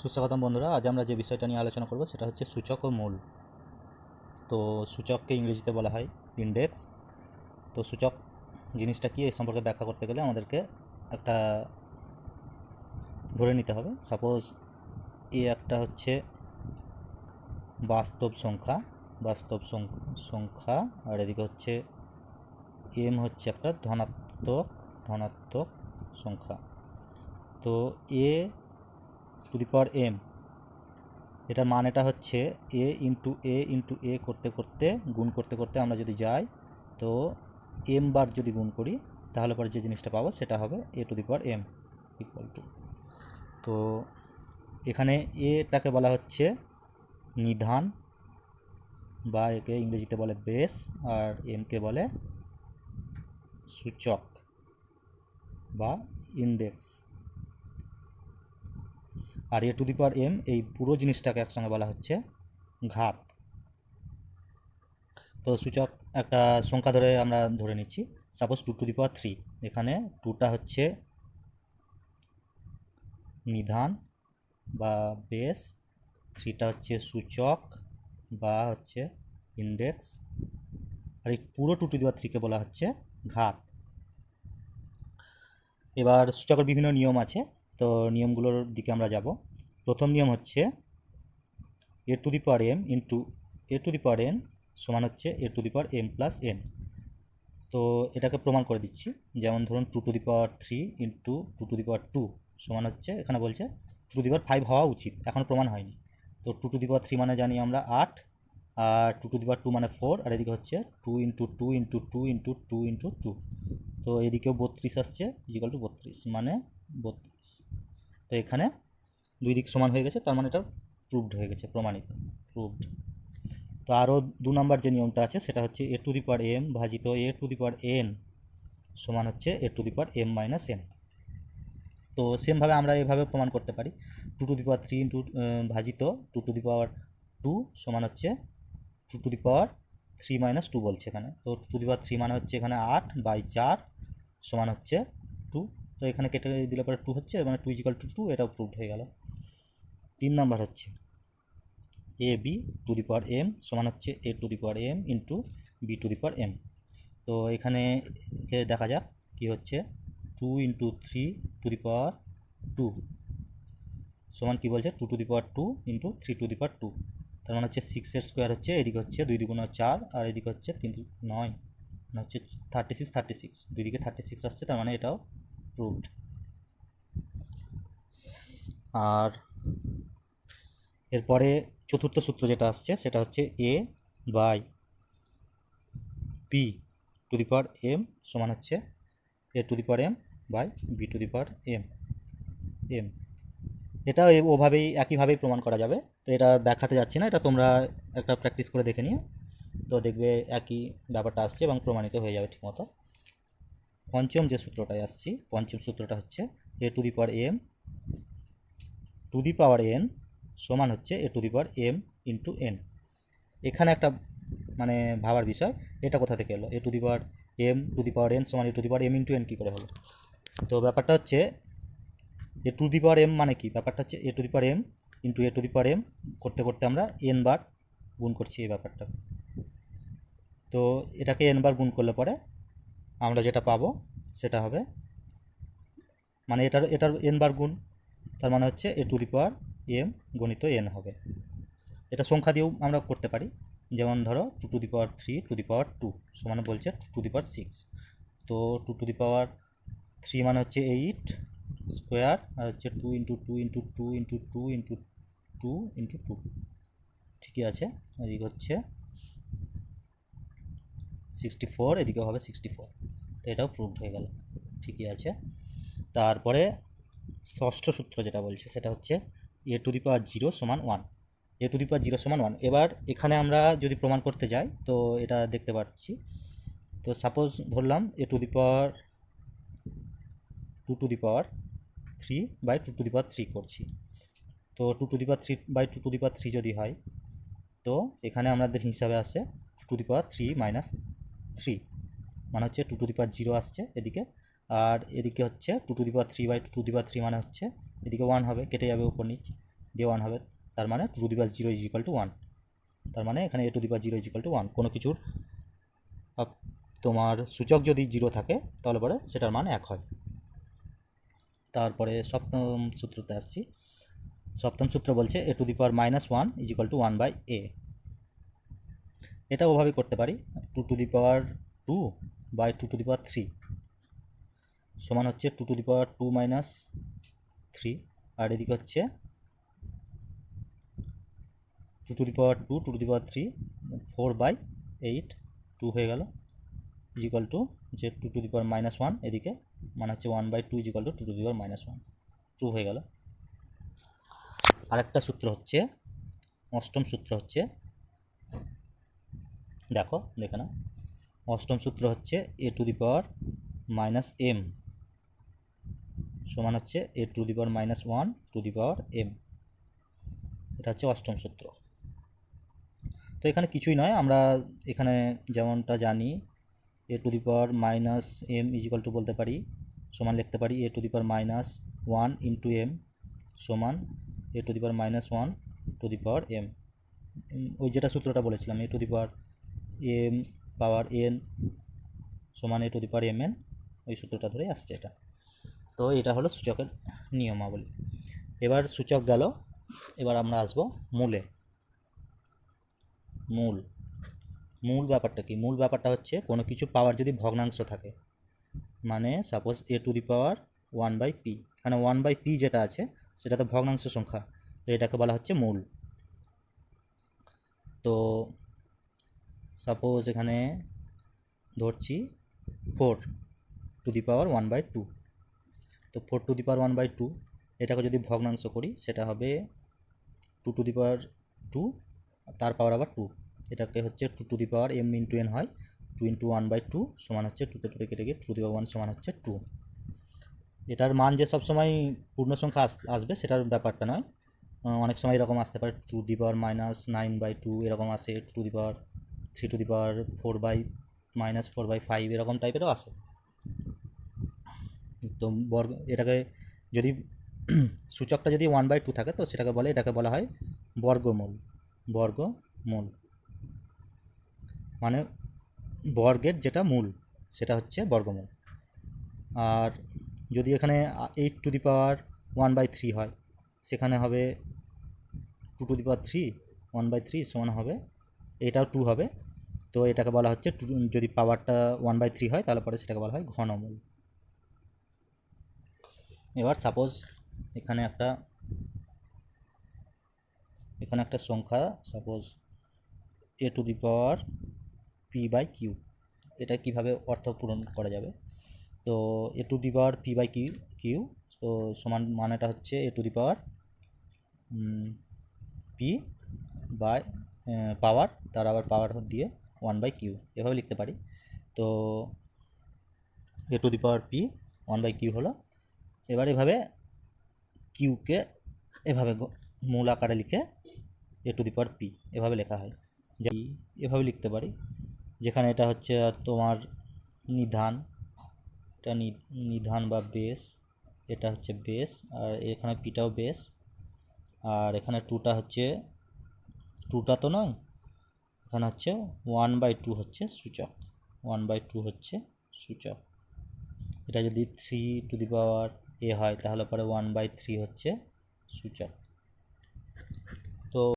সুস্বাগতম বন্ধুরা, আজ আমরা যে বিষয়টা নিয়ে আলোচনা করব সেটা হচ্ছে সূচক ও মূল। তো সূচককে ইংরেজিতে বলা হয় ইন্ডেক্স। তো সূচক জিনিসটা কি এই সম্পর্কে ব্যাখ্যা করতে গেলে আমাদেরকে একটা ধরে নিতে হবে। সাপোজ একটা হচ্ছে বাস্তব সংখ্যা, বাস্তব সংখ্যা আর এদিকে হচ্ছে এম হচ্ছে একটা ধনাত্মক সংখ্যা। তো এ টু দি পাওয়ার এম, এটার মানেটা হচ্ছে এ ইন্টু এ করতে করতে গুণ করতে করতে আমরা যদি যাই, তো এম বার যদি গুণ করি তাহলে পরে যে জিনিসটা পাবো সেটা হবে a to the power m equal to. তো এখানে এটাকে বলা হচ্ছে নিধান বা একে ইংরেজিতে বলে বেস, আর এমকে বলে সূচক বা ইন্ডেক্স। আর A to the power M এই পুরো জিনিসটাকে একসঙ্গে বলা হচ্ছে ঘাত। তো সূচক একটা সংখ্যা ধরে আমরা ধরে নিচ্ছি, suppose two to the power three. এখানে টুটা হচ্ছে নিধান বা বেস, থ্রিটা হচ্ছে সূচক বা হচ্ছে ইন্ডেক্স, আর এই পুরো টু টু দি পাওয়ার থ্রিকে বলা হচ্ছে ঘাত। এবার সূচকের বিভিন্ন নিয়ম আছে, তো নিয়মগুলোর দিকে আমরা যাব। প্রথম নিয়ম হচ্ছে a to the power m into a to the power n সমান হচ্ছে a to the power m plus n. তো এটাকে প্রমাণ করে দিচ্ছি। যেমন ধরুন two to the power three into two to the power two সমান হচ্ছে, এখানে বলছে two to the power five হওয়া উচিত, এখনও প্রমাণ হয়নি। তো two to the power three মানে জানি আমরা আট, আর two to the power to মানে ফোর, আর এদিকে হচ্ছে two into two into two into two into two. তো এদিকেও 32 আসছে, ইজিক্যাল টু 32 মানে 32। তো এখানে দুই দিক সমান হয়ে গেছে, তার মানে এটা প্রুভড হয়ে গেছে, প্রমাণিত, প্রুভড। তো আরও দু নম্বর যে নিয়মটা আছে সেটা হচ্ছে a to the power M ভাজিত এ টু দি পাওয়ার এন সমান হচ্ছে a to the power m minus n. তো সেমভাবে আমরা এভাবে প্রমাণ করতে পারি, two to the power three into ভাজিত two to the power two সমান হচ্ছে two to the power three minus two বলছে এখানে। তো two to the power three মানে হচ্ছে এখানে আট বাই চার সমান হচ্ছে টু। তো এখানে কেটে দিলে পরে টু হচ্ছে, মানে টু ইজিক্যাল টু টু, এটাও প্রুভড হয়ে গেল। তিন নাম্বার হচ্ছে a b to the power m সমান হচ্ছে a to the power m into b to the power m. তো এখানে দেখা যাক কি হচ্ছে, two into three to the power two সমান কি বলছে, two to the power two into three to the power two. তার মানে হচ্ছে সিক্সের স্কোয়ার হচ্ছে, এদিকে হচ্ছে দুই দুগুণ চার, আর এদিকে হচ্ছে তিন নয়, মানে হচ্ছে 36 দুই দিকে 36 আসছে, তার মানে এটাও প্রুভড। আর এরপরে চতুর্থ সূত্র যেটা আসছে সেটা হচ্ছে a by b to the power m সমান হচ্ছে a to the power m by b to the power m m. এটাও ওভাবেই একইভাবেই প্রমাণ করা যাবে, তো এটা ব্যাখ্যাতে যাচ্ছি না, এটা তোমরা একটা প্র্যাকটিস করে দেখে নিও, তো দেখবে একই ব্যাপারটা আসছে এবং প্রমাণিত হয়ে যাবে ঠিকমতো। পঞ্চম যে সূত্রটায় আসছি, পঞ্চম সূত্রটা হচ্ছে a to the power m to the power n সমান হচ্ছে a to the power m into n. এখানে একটা মানে ভাবার বিষয়, এটা কোথা থেকে এলো, a to the power m to the power n সমান a to the power m into n কী করে হলো? তো ব্যাপারটা হচ্ছে a to the power M মানে কি, ব্যাপারটা হচ্ছে a to the power m into a to the power m করতে করতে আমরা এন বার গুণ করছি এই ব্যাপারটা। তো এটাকে এন বার গুণ করলে পরে আমরা যেটা পাবো সেটা হবে, মানে এটার এটার এন বার গুণ, তার মানে হচ্ছে a to the power m গণিত এন হবে। এটা সংখ্যা দিয়েও আমরা করতে পারি, যেমন ধরো two to the power three to the power two সমান বলছে two to the power six. তো two to the power three মানে হচ্ছে এইট স্কোয়ার, আর হচ্ছে two into two into two into two into two into two, ঠিকই আছে। এদিকে হচ্ছে 64, এদিকেও হবে 64, তো এটাও প্রুভড হয়ে গেল, ঠিকই আছে। তারপরে ষষ্ঠ সূত্র যেটা বলছে সেটা হচ্ছে a to the power zero সমান one, A to the power zero সমান ওয়ান। এবার এখানে আমরা যদি প্রমাণ করতে যাই তো এটা দেখতে পাচ্ছি। তো সাপোজ ধরলাম a to the power two to the power three by two to the power three করছি। তো two to the power three by two to the power three যদি হয়, তো এখানে আমাদের হিসাবে আসছে two to the power three minus three, মানে হচ্ছে two to the power zero আসছে এদিকে, আর এদিকে হচ্ছে two to the power three by two to the power three মানে হচ্ছে এদিকে ওয়ান হবে, কেটে যাবে উপর নিচ। দিয়ে 1 হবে, তার মানে two to the power 0 is equal to 1। তার মানে এখানে a to the power 0 is equal to 1। কোনো কিছুর তোমার সূচক যদি 0 থাকে তাহলে পরে সেটার মান 1 হয়। তারপরে সপ্তম সূত্রতে আসছি। সপ্তম সূত্র বলছে a to the power -1 is equal to 1 by a. এটা ওভাবে করতে পারি, two to the power 2 by two to the power 3 সমান হচ্ছে two to the power 2 minus 3, আর এদিকে হচ্ছে two to the power 2 two to the power 3 4/8 2 হয়ে গেল ইজ ইকুয়াল টু যে টু টু দি পাওয়ার -1 এদিকে মানে হচ্ছে 1/2 is equal to two to the power -1 2 হয়ে গেল। আরেকটা সূত্র হচ্ছে, অষ্টম সূত্র হচ্ছে, দেখে না, অষ্টম সূত্র হচ্ছে a to the power -m সমান হচ্ছে a to the power -1 to the power m। এটা হচ্ছে অষ্টম সূত্র। তো এখানে কিছুই নয়, আমরা এখানে যেমনটা জানি a to the power -m is equal to বলতে পারি, সমান লিখতে পারি a to the power -1 into m সমান a to the power -1 to the power m। ওই যেটা সূত্রটা বলেছিলাম a to the power m power n সমান a to the power mn, ওই সূত্রটা ধরেই আসছে এটা। তো এটা হলো সূচকের নিয়মাবলী। এবার সূচক গেল, এবার আমরা আসব মূলে। মূল ব্যাপারটা কি? মূল ব্যাপারটা হচ্ছে কোনো কিছু পাওয়ার যদি ভগ্নাংশ থাকে, মানে suppose A to the power 1/p, এখানে 1/p যেটা আছে সেটা তো ভগ্নাংশ সংখ্যা, তো এটাকে বলা হচ্ছে মূল। তো সাপোজ এখানে ধরছি 4 টু দি পাওয়ার 1/2, তো 4 টু দি পাওয়ার 1/2 এটাকে যদি ভগ্নাংশ করি সেটা হবে 2 টু দি পাওয়ার 2 তার পাওয়ার আবার 2, এটাকে হচ্ছে 2 two the power m into n হয়, 2 ইন্টু 1/2 সমান হচ্ছে 2 তে কেটে গিয়ে 2 টু দি পাওয়ার 1 সমান হচ্ছে 2। এটার মান যে সবসময় পূর্ণ সংখ্যা আসবে সেটার ব্যাপারটা নয়, অনেক সময় এরকম আসতে পারে 2 টু দি পাওয়ার -9/2 এরকম আসে, 2 two the power 3 two the পাওয়ার 4/-4/5 এরকম টাইপেরও আসে। তো এটাকে যদি সূচকটা যদি 1/2 থাকে তো এটাকে বলা হয় বর্গমূল। মানে বর্গের যেটা মূল সেটা হচ্ছে বর্গমূল। আর যদি এখানে 8 টু দি পাওয়ার 1/3 হয়, সেখানে হবে 2 টু দি পাওয়ার 3 1/3 সমান হবে, এটাও 2 হবে, তো এটাকে বলা হচ্ছে যদি পাওয়ারটা 1/3 হয় তাহলে পরে সেটাকে বলা হয় ঘনমূল। এবার সাপোজ এখানে একটা সংখ্যা, suppose A to the power p/q, এটা কিভাবে অর্থ পূরণ করা যাবে? তো এ টু দি পাওয়ার p/q তো সমান মানেটা হচ্ছে a to the power p by power, তার আবার পাওয়ার দিয়ে 1/q এভাবে লিখতে পারি। তো এ to the power p 1/q হলো। এবার এভাবে কিউকে এভাবে মূল আকারে লিখে এ টু দি পাওয়ার p এভাবে লেখা হয়, এভাবে লিখতে পারি, যেখানে এটা হচ্ছে তোমার নিধান, এটা নিধান বা বেস, এটা হচ্ছে বেস, আর এখানে পিটাও বেস, আর এখানে টুটা তো নয়, এখানে হচ্ছে 1/2 হচ্ছে সূচক, 1/2 হচ্ছে সূচক। এটা যদি 3 টু দি পাওয়ার a হয় তাহলে পরে 1/3 হচ্ছে সূচক।